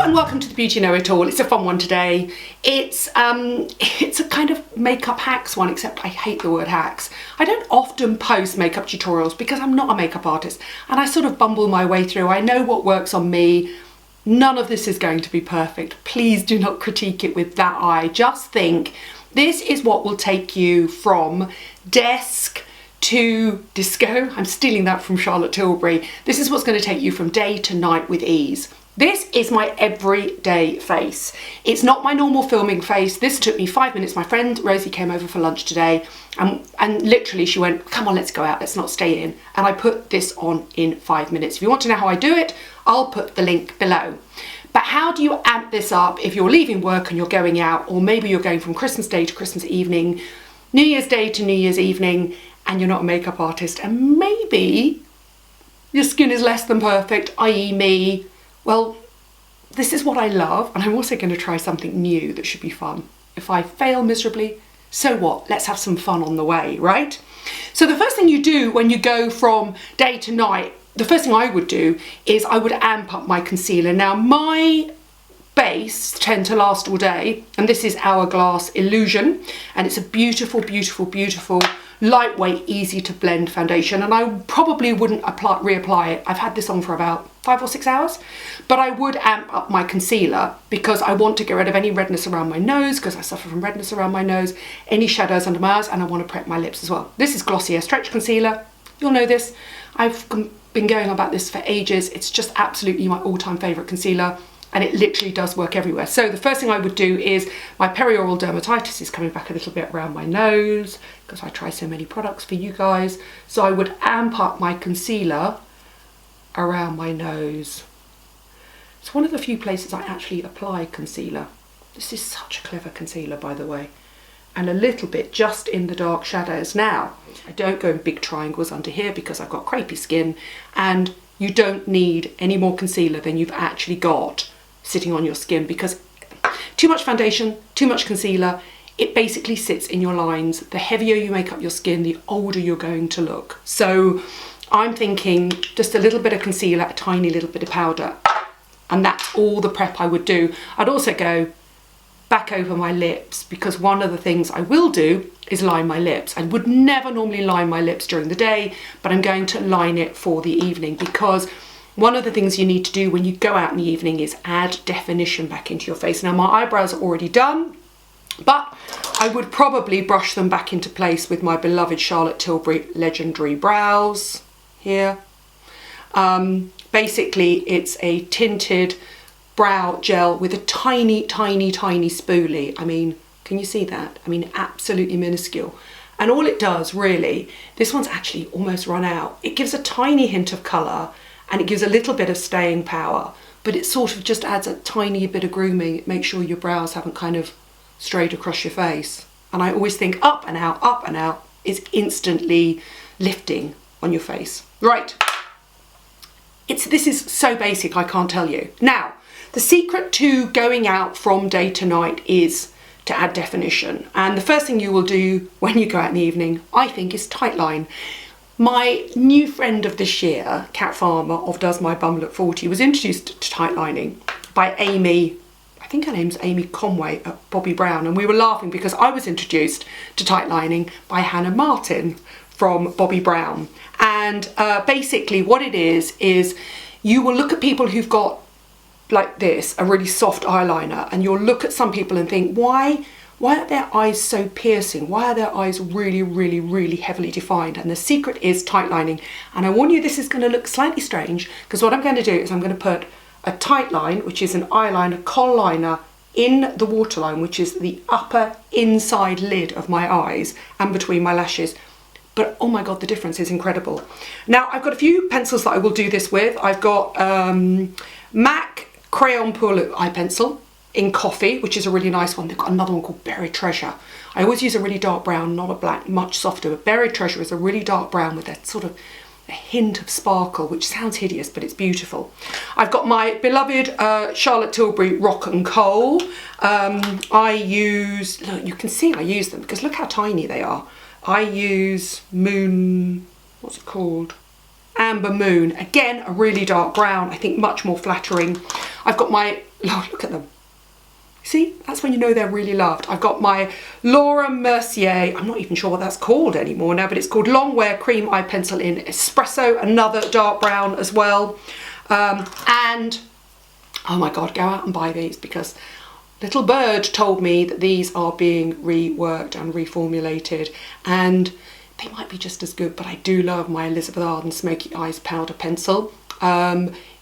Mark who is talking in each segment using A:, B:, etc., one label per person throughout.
A: and welcome to the Beauty Know It All. It's a fun one today. It's a kind of makeup hacks one, except I hate the word hacks. I don't often post makeup tutorials because I'm not a makeup artist and I sort of bumble my way through. I know what works on me. None of this is going to be perfect. Please do not critique it with that eye. Just think this is what will take you from desk to disco. I'm stealing that from Charlotte Tilbury. This is what's going to take you from day to night with ease. This is my everyday face. It's not my normal filming face. This took me 5 minutes. My friend Rosie came over for lunch today and literally she went, come on, let's go out, let's not stay in. And I put this on in 5 minutes. If you want to know how I do it, I'll put the link below. But how do you amp this up if you're leaving work and you're going out, or maybe you're going from Christmas Day to Christmas evening, New Year's Day to New Year's evening, and you're not a makeup artist, and maybe your skin is less than perfect, i.e. me? Well, this is what I love, and I'm also going to try something new that should be fun. If I fail miserably, so what? Let's have some fun on the way, right? So the first thing you do when you go from day to night, the first thing I would do is I would amp up my concealer. Now, my base tend to last all day, and this is Hourglass Illusion, and it's a beautiful, beautiful, beautiful, lightweight, easy to blend foundation, and I probably wouldn't reapply it. I've had this on for about 5 or 6 hours, but I would amp up my concealer because I want to get rid of any redness around my nose, because I suffer from redness around my nose, any shadows under my eyes, and I want to prep my lips as well. This is Glossier Stretch Concealer. You'll know this. I've been going on about this for ages. It's just absolutely my all-time favourite concealer, and it literally does work everywhere. So the first thing I would do is, my perioral dermatitis is coming back a little bit around my nose because I try so many products for you guys. So I would amp up my concealer around my nose. It's one of the few places I actually apply concealer. This is such a clever concealer, by the way. And a little bit just in the dark shadows. Now, I don't go in big triangles under here because I've got crepey skin, and you don't need any more concealer than you've actually got sitting on your skin, because too much foundation, too much concealer, it basically sits in your lines. The heavier you make up your skin, the older you're going to look. So I'm thinking just a little bit of concealer, a tiny little bit of powder, and that's all the prep I would do. I'd also go back over my lips, because one of the things I will do is line my lips. I would never normally line my lips during the day, but I'm going to line it for the evening, because one of the things you need to do when you go out in the evening is add definition back into your face. Now, my eyebrows are already done, but I would probably brush them back into place with my beloved Charlotte Tilbury Legendary Brows here. Basically, it's a tinted brow gel with a tiny, tiny, tiny spoolie. I mean, can you see that? I mean, absolutely minuscule. And all it does, really, this one's actually almost run out. It gives a tiny hint of colour, and it gives a little bit of staying power, but it sort of just adds a tiny bit of grooming. It makes sure your brows haven't kind of strayed across your face. And I always think up and out is instantly lifting on your face. Right, this is so basic, I can't tell you. Now, the secret to going out from day to night is to add definition. And the first thing you will do when you go out in the evening, I think, is tightline. My new friend of this year, Kat Farmer of Does My Bum Look 40, was introduced to tightlining by Amy, I think her name's Amy Conway at Bobbi Brown, and we were laughing because I was introduced to tightlining by Hannah Martin from Bobbi Brown. And basically what it is you will look at people who've got, like this, a really soft eyeliner, and you'll look at some people and think, why are their eyes so piercing? Why are their eyes really, really, really heavily defined? And the secret is tight lining. And I warn you, this is going to look slightly strange, because what I'm going to do is I'm going to put a tight line, which is an eyeliner, kohl liner, in the waterline, which is the upper inside lid of my eyes and between my lashes. But oh my God, the difference is incredible. Now, I've got a few pencils that I will do this with. I've got MAC Crayon Pour Eye Pencil in coffee, which is a really nice one. They've got another one called Berry Treasure. I always use a really dark brown, not a black, much softer, but Berry Treasure is a really dark brown with a sort of a hint of sparkle, which sounds hideous, but it's beautiful. I've got my beloved Charlotte Tilbury Rock and Kohl. I use, look, you can see I use them because look how tiny they are. I use Moon, what's it called? Amber Moon. Again, a really dark brown, I think much more flattering. I've got my Look at them. See, that's when you know they're really loved. I've got my Laura Mercier, I'm not even sure what that's called anymore now, but it's called Longwear Cream Eye Pencil in Espresso, another dark brown as well. And, oh my God, go out and buy these, because Little Bird told me that these are being reworked and reformulated, and they might be just as good, but I do love my Elizabeth Arden Smoky Eyes Powder Pencil.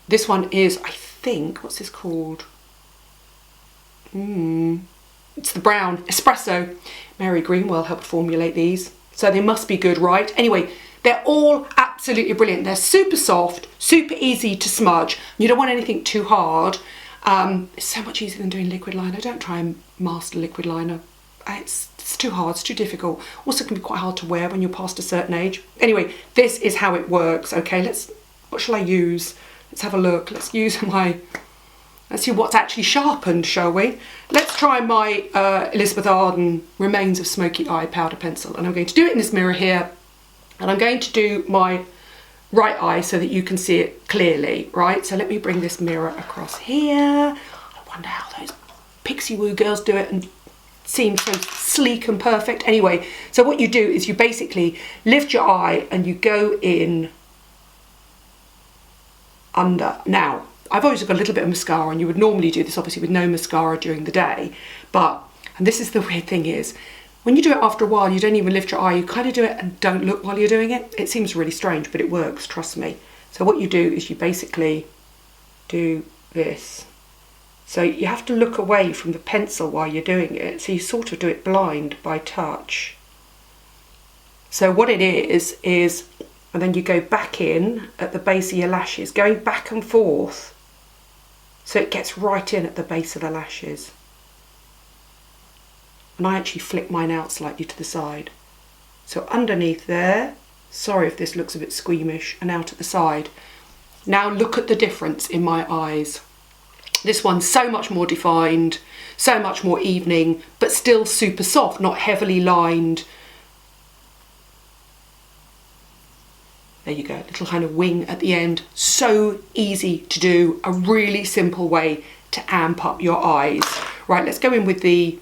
A: This one is, I think, what's this called? It's the brown Espresso. Mary Greenwell helped formulate these, so they must be good, right? Anyway, they're all absolutely brilliant. They're super soft, super easy to smudge. You don't want anything too hard. It's so much easier than doing liquid liner. Don't try and master liquid liner. It's too hard, it's too difficult. Also can be quite hard to wear when you're past a certain age. Anyway, this is how it works. Okay, what shall I use? Let's have a look. Let's see what's actually sharpened, shall we? Let's try my Elizabeth Arden Remains of Smoky Eye Powder Pencil. And I'm going to do it in this mirror here. And I'm going to do my right eye so that you can see it clearly, right? So let me bring this mirror across here. I wonder how those Pixie Woo girls do it and seem so sleek and perfect. Anyway, so what you do is you basically lift your eye and you go in under. Now, I've always got a little bit of mascara, and you would normally do this obviously with no mascara during the day, but, and this is the weird thing is, when you do it after a while, you don't even lift your eye, you kind of do it and don't look while you're doing it. It seems really strange, but it works, trust me. So what you do is you basically do this. So you have to look away from the pencil while you're doing it, so you sort of do it blind by touch. So what it is, and then you go back in at the base of your lashes, going back and forth, so it gets right in at the base of the lashes. And I actually flick mine out slightly to the side. So underneath there, sorry if this looks a bit squeamish, and out at the side. Now look at the difference in my eyes. This one's so much more defined, so much more evening, but still super soft, not heavily lined. There you go, little kind of wing at the end. So easy to do, a really simple way to amp up your eyes. Right, let's go in with the,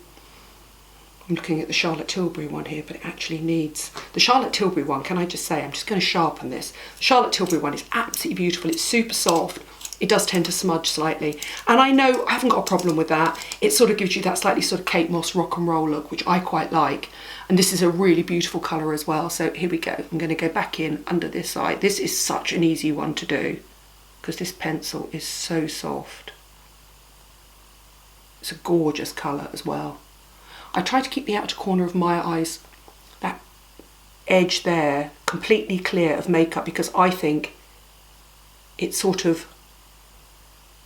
A: I'm looking at the Charlotte Tilbury one here, but it actually needs, the Charlotte Tilbury one, can I just say, I'm just going to sharpen this. The Charlotte Tilbury one is absolutely beautiful, it's super soft. It does tend to smudge slightly. And I know I haven't got a problem with that. It sort of gives you that slightly sort of Kate Moss rock and roll look, which I quite like. And this is a really beautiful colour as well. So here we go. I'm going to go back in under this side. This is such an easy one to do because this pencil is so soft. It's a gorgeous colour as well. I try to keep the outer corner of my eyes, that edge there, completely clear of makeup because I think it sort of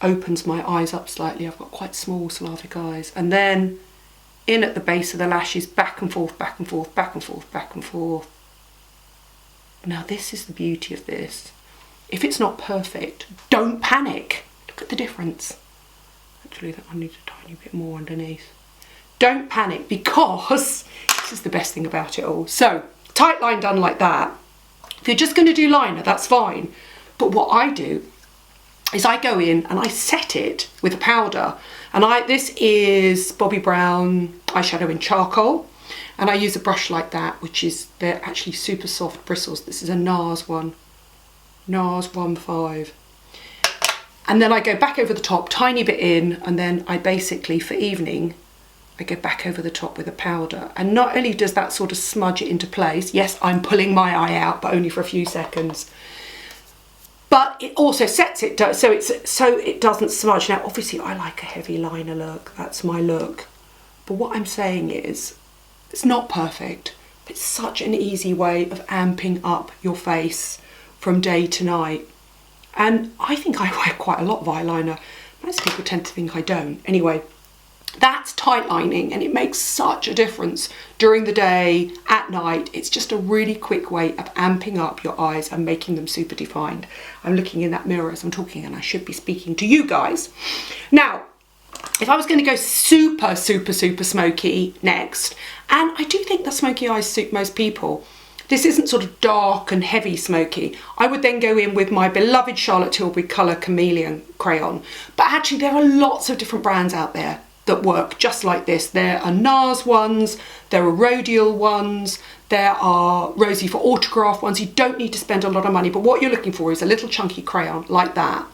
A: opens my eyes up slightly. I've got quite small Slavic eyes. And then in at the base of the lashes, back and forth, back and forth, back and forth, back and forth. Now this is the beauty of this. If it's not perfect, don't panic. Look at the difference. Actually, that one needs a tiny bit more underneath. Don't panic because this is the best thing about it all. So, tight line done like that. If you're just going to do liner, that's fine. But what I do is I go in and I set it with a powder, and this is Bobbi Brown eyeshadow in charcoal, and I use a brush like that, which is, they're actually super soft bristles. This is a NARS one, NARS 1.5, and then I go back over the top, tiny bit in, and then I basically, for evening, I go back over the top with a powder, and not only does that sort of smudge it into place, yes, I'm pulling my eye out, but only for a few seconds, but it also sets it so it doesn't smudge. Now obviously I like a heavy liner look, that's my look, but what I'm saying is it's not perfect, but it's such an easy way of amping up your face from day to night. And I think I wear quite a lot of eyeliner. Most people tend to think I don't. Anyway, that's tight lining, and it makes such a difference during the day, at night. It's just a really quick way of amping up your eyes and making them super defined. I'm looking in that mirror as I'm talking, and I should be speaking to you guys. Now, if I was going to go super, super, super smoky next, and I do think that smoky eyes suit most people, this isn't sort of dark and heavy smoky, I would then go in with my beloved Charlotte Tilbury colour Chameleon crayon. But actually there are lots of different brands out there that work just like this. There are NARS ones, there are Rodial ones, there are Rosie for Autograph ones. You don't need to spend a lot of money, but what you're looking for is a little chunky crayon like that.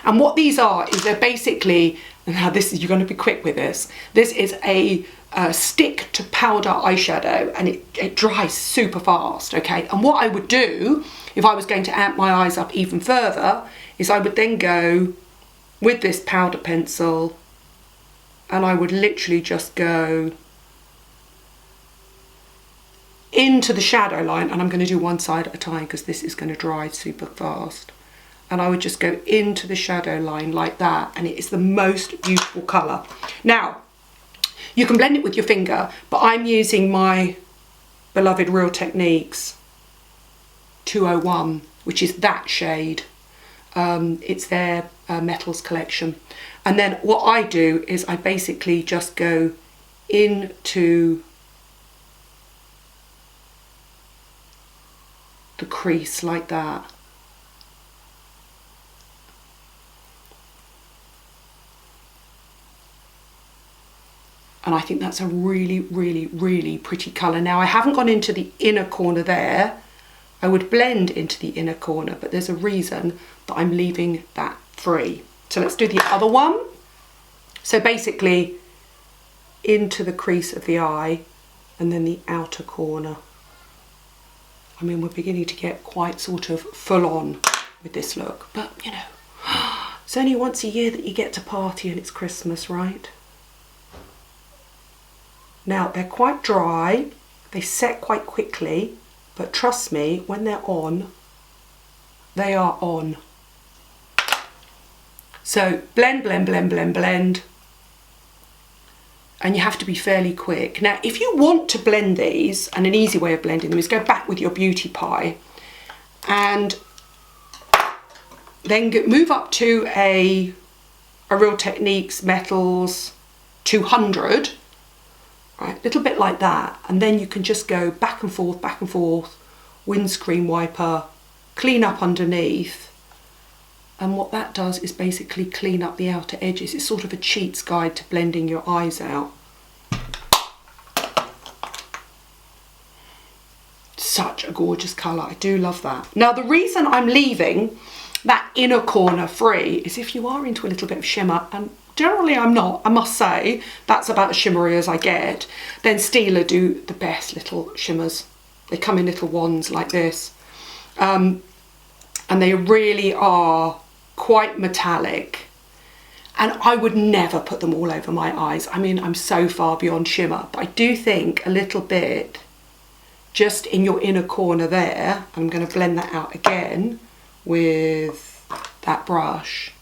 A: And what these are is they're basically, and now this is, you're going to be quick with this, this is a stick to powder eyeshadow, and it dries super fast, okay? And what I would do if I was going to amp my eyes up even further is I would then go with this powder pencil and I would literally just go into the shadow line, and I'm going to do one side at a time because this is going to dry super fast. And I would just go into the shadow line like that, and it is the most beautiful colour. Now, you can blend it with your finger, but I'm using my beloved Real Techniques 201, which is that shade. It's their metals collection. And then what I do is I basically just go into the crease like that. And I think that's a really, really, really pretty colour. Now I haven't gone into the inner corner there. I would blend into the inner corner, but there's a reason that I'm leaving that free. So let's do the other one. So basically into the crease of the eye and then the outer corner. I mean, we're beginning to get quite sort of full on with this look, but you know, it's only once a year that you get to party and it's Christmas, right? Now they're quite dry, they set quite quickly, but trust me, when they're on, they are on. So blend, blend, blend, blend, blend. And you have to be fairly quick. Now, if you want to blend these, and an easy way of blending them is go back with your beauty pie and then move up to a Real Techniques Metals 200, right, a little bit like that. And then you can just go back and forth, windscreen wiper, clean up underneath. And what that does is basically clean up the outer edges. It's sort of a cheat's guide to blending your eyes out. Such a gorgeous colour, I do love that. Now the reason I'm leaving that inner corner free is if you are into a little bit of shimmer, and generally I'm not, I must say, that's about as shimmery as I get, then STILA do the best little shimmers. They come in little wands like this. And they really are quite metallic, and I would never put them all over my eyes. I mean, I'm so far beyond shimmer, but I do think a little bit just in your inner corner there. I'm going to blend that out again with that brush.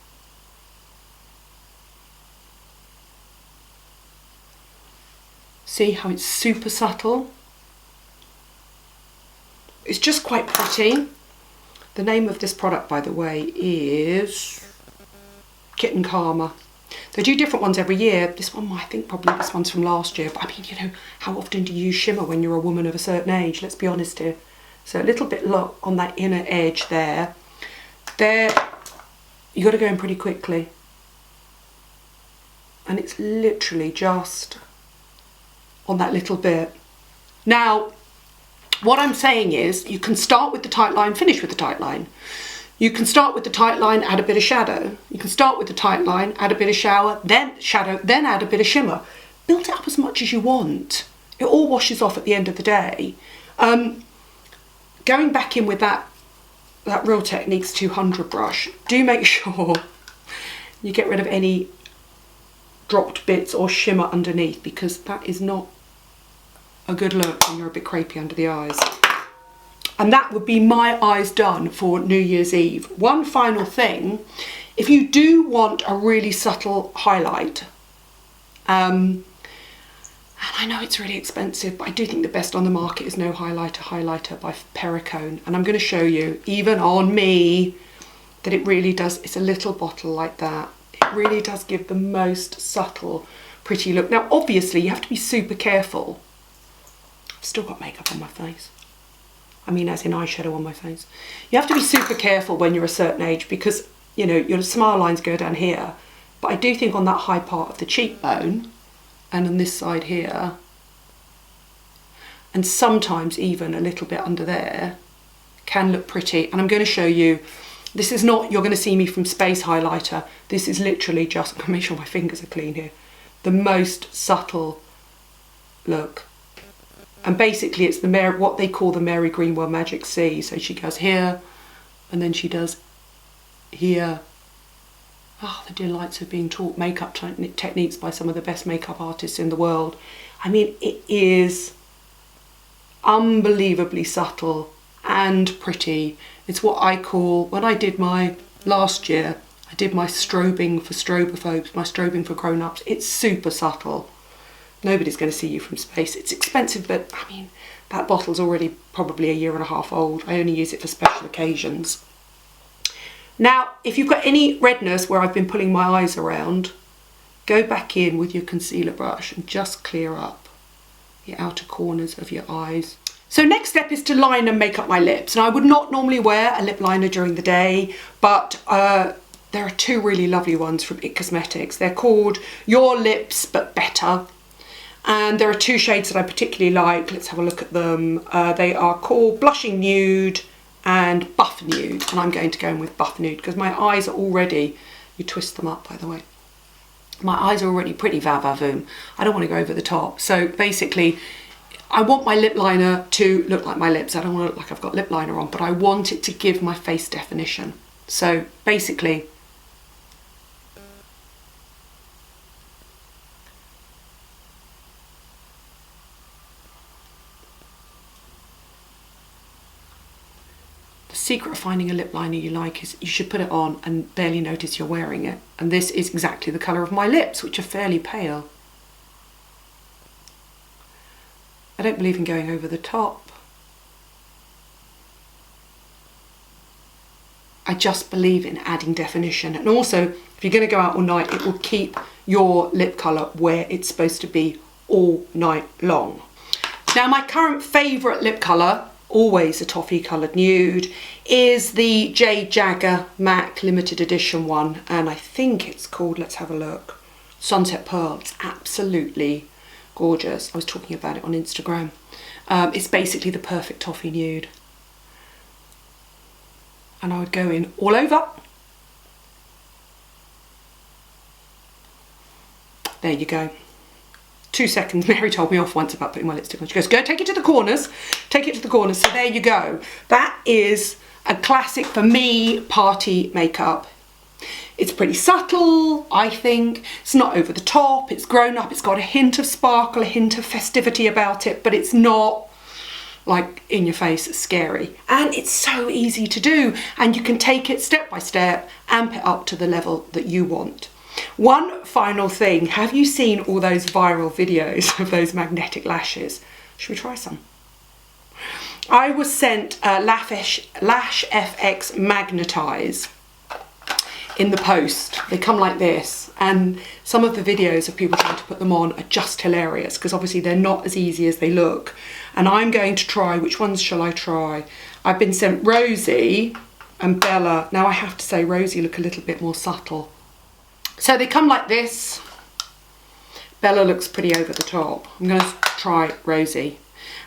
A: See how it's super subtle? It's just quite pretty. The name of this product, by the way, is Kitten Karma. They do different ones every year. This one, I think probably this one's from last year. But I mean, you know, how often do you use shimmer when you're a woman of a certain age? Let's be honest here. So a little bit look on that inner edge there. There, you got to go in pretty quickly. And it's literally just on that little bit. Now, what I'm saying is you can start with the tight line, finish with the tight line. You can start with the tight line, add a bit of shadow. You can start with the tight line, add a bit of shadow, then add a bit of shimmer. Build it up as much as you want. It all washes off at the end of the day. Going back in with that Real Techniques 200 brush, do make sure you get rid of any dropped bits or shimmer underneath, because that is not a good look when you're a bit crepey under the eyes. And that would be my eyes done for New Year's Eve. One final thing, if you do want a really subtle highlight, and I know it's really expensive, but I do think the best on the market is No Highlighter by PERRICONE. And I'm going to show you, even on me, that it really does, it's a little bottle like that. It really does give the most subtle, pretty look. Now, obviously, you have to be super careful. I've still got makeup on my face. I mean as in eyeshadow on my face. You have to be super careful when you're a certain age because, you know, your smile lines go down here. But I do think on that high part of the cheekbone and on this side here, and sometimes even a little bit under there, can look pretty. And I'm going to show you, this is not, you're going to see me from Space Highlighter. This is literally just, I'm going to make sure my fingers are clean here, the most subtle look. And basically it's the what they call the Mary Greenwell Magic C. So she goes here, and then she does here. Oh, the delights of being taught makeup techniques by some of the best makeup artists in the world. I mean, it is unbelievably subtle and pretty. It's what I call, when I did my, last year, I did my strobing for strobophobes, my strobing for grown-ups. It's super subtle. Nobody's going to see you from space. It's expensive, but I mean, that bottle's already probably 1.5 years old. I only use it for special occasions. Now, if you've got any redness where I've been pulling my eyes around, go back in with your concealer brush and just clear up the outer corners of your eyes. So next step is to line and make up my lips. And I would not normally wear a lip liner during the day, but there are two really lovely ones from IT Cosmetics. They're called Your Lips But Better. And there are two shades that I particularly like. Let's have a look at them. They are called Blushing Nude and Buff Nude. And I'm going to go in with Buff Nude because my eyes are already, you twist them up by the way, my eyes are already pretty va-va-voom. I don't want to go over the top. So basically, I want my lip liner to look like my lips. I don't want to look like I've got lip liner on, but I want it to give my face definition. So basically, the secret of finding a lip liner you like is you should put it on and barely notice you're wearing it. And this is exactly the colour of my lips, which are fairly pale. I don't believe in going over the top. I just believe in adding definition. And also, if you're going to go out all night, it will keep your lip colour where it's supposed to be all night long. Now, my current favourite lip colour, always a toffee coloured nude, is the J. Jagger MAC limited edition one. And I think it's called, let's have a look, Sunset Pearl. It's absolutely gorgeous. I was talking about it on Instagram. It's basically the perfect toffee nude. And I would go in all over. There you go. 2 seconds. Mary told me off once about putting my lipstick on. She goes, go take it to the corners. Take it to the corners. So there you go. That is a classic for me party makeup. It's pretty subtle, I think. It's not over the top, it's grown up, it's got a hint of sparkle, a hint of festivity about it, but it's not like in your face scary. And it's so easy to do, and you can take it step by step, amp it up to the level that you want. One final thing, have you seen all those viral videos of those magnetic lashes? Should we try some? I was sent LASH FX MAGNETISE in the post. They come like this, and some of the videos of people trying to put them on are just hilarious because obviously they're not as easy as they look. And I'm going to try, which ones shall I try? I've been sent Rosie and Bella. Now I have to say Rosie look a little bit more subtle. So they come like this. Bella looks pretty over the top. I'm going to try Rosie.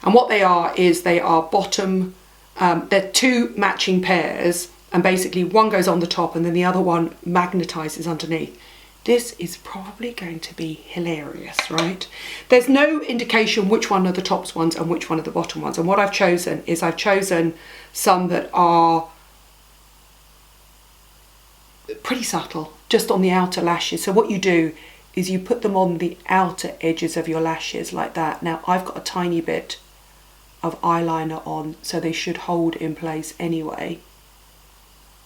A: And what they are is they are bottom, they're two matching pairs, and basically one goes on the top and then the other one magnetizes underneath. This is probably going to be hilarious, right? There's no indication which one are the tops ones and which one are the bottom ones. And what I've chosen is I've chosen some that are pretty subtle, just on the outer lashes. So what you do is you put them on the outer edges of your lashes like that. Now I've got a tiny bit of eyeliner on, so they should hold in place anyway.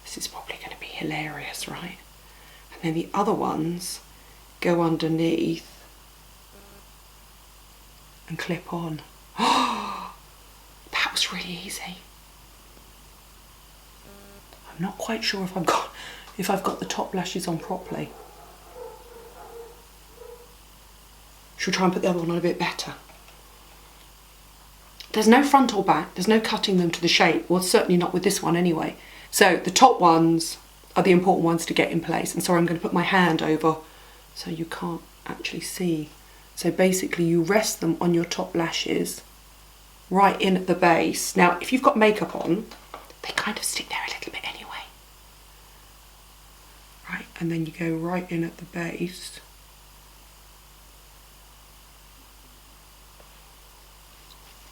A: This is probably going to be hilarious, right? And then the other ones go underneath and clip on. Oh, that was really easy. I'm not quite sure if I've got the top lashes on properly. Should we try and put the other one on a bit better? There's no front or back, there's no cutting them to the shape, well certainly not with this one anyway. So the top ones are the important ones to get in place. And sorry, I'm going to put my hand over so you can't actually see. So basically you rest them on your top lashes right in at the base. Now if you've got makeup on, they kind of stick there a little bit anyway. Right, and then you go right in at the base.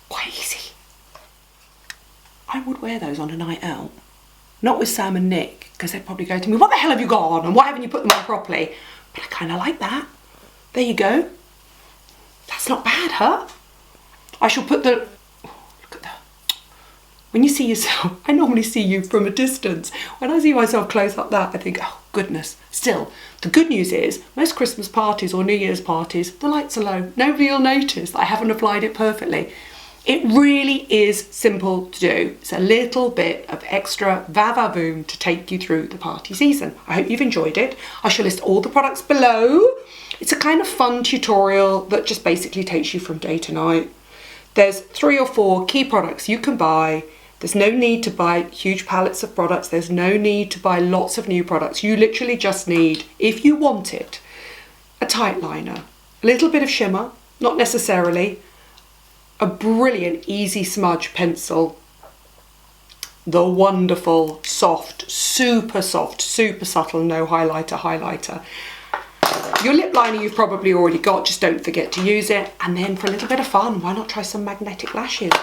A: Quite easy. I would wear those on a night out. Not with Sam and Nick, because they'd probably go to me, what the hell have you got on and why haven't you put them on properly? But I kind of like that. There you go. That's not bad, huh? I shall put the... Oh, look at that. When you see yourself, I normally see you from a distance. When I see myself close up that, I think, oh goodness. Still, the good news is, most Christmas parties or New Year's parties, the lights are low. Nobody will notice that I haven't applied it perfectly. It really is simple to do. It's a little bit of extra va-va-voom to take you through the party season. I hope you've enjoyed it. I shall list all the products below. It's a kind of fun tutorial that just basically takes you from day to night. There's 3 or 4 key products you can buy. There's no need to buy huge pallets of products. There's no need to buy lots of new products. You literally just need, if you want it, a tight liner, a little bit of shimmer, not necessarily, a brilliant easy smudge pencil, the wonderful soft, super subtle no highlighter. Your lip liner you've probably already got, just don't forget to use it. And then for a little bit of fun, why not try some magnetic lashes?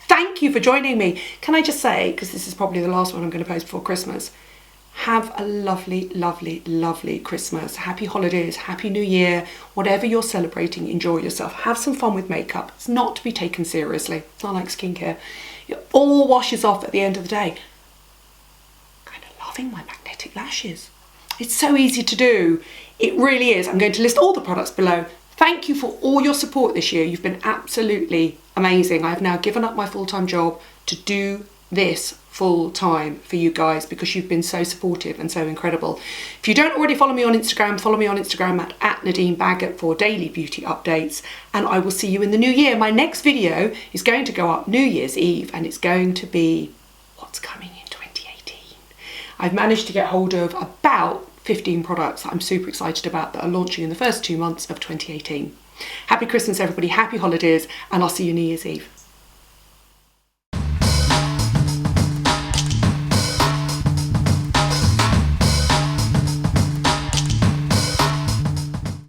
A: Thank you for joining me. Can I just say, because this is probably the last one I'm going to post before Christmas, have a lovely, lovely, lovely Christmas. Happy holidays, happy new year, whatever you're celebrating, enjoy yourself. Have some fun with makeup. It's not to be taken seriously. It's not like skincare. It all washes off at the end of the day. Kind of loving my magnetic lashes. It's so easy to do. It really is. I'm going to list all the products below. Thank you for all your support this year. You've been absolutely amazing. I've now given up my full-time job to do this full time for you guys because you've been so supportive and so incredible. If you don't already follow me on Instagram, follow me on Instagram at Nadine Baggott for daily beauty updates, and I will see you in the new year. My next video is going to go up New Year's Eve and it's going to be what's coming in 2018. I've managed to get hold of about 15 products that I'm super excited about that are launching in the first 2 months of 2018. Happy Christmas everybody, happy holidays, and I'll see you New Year's Eve.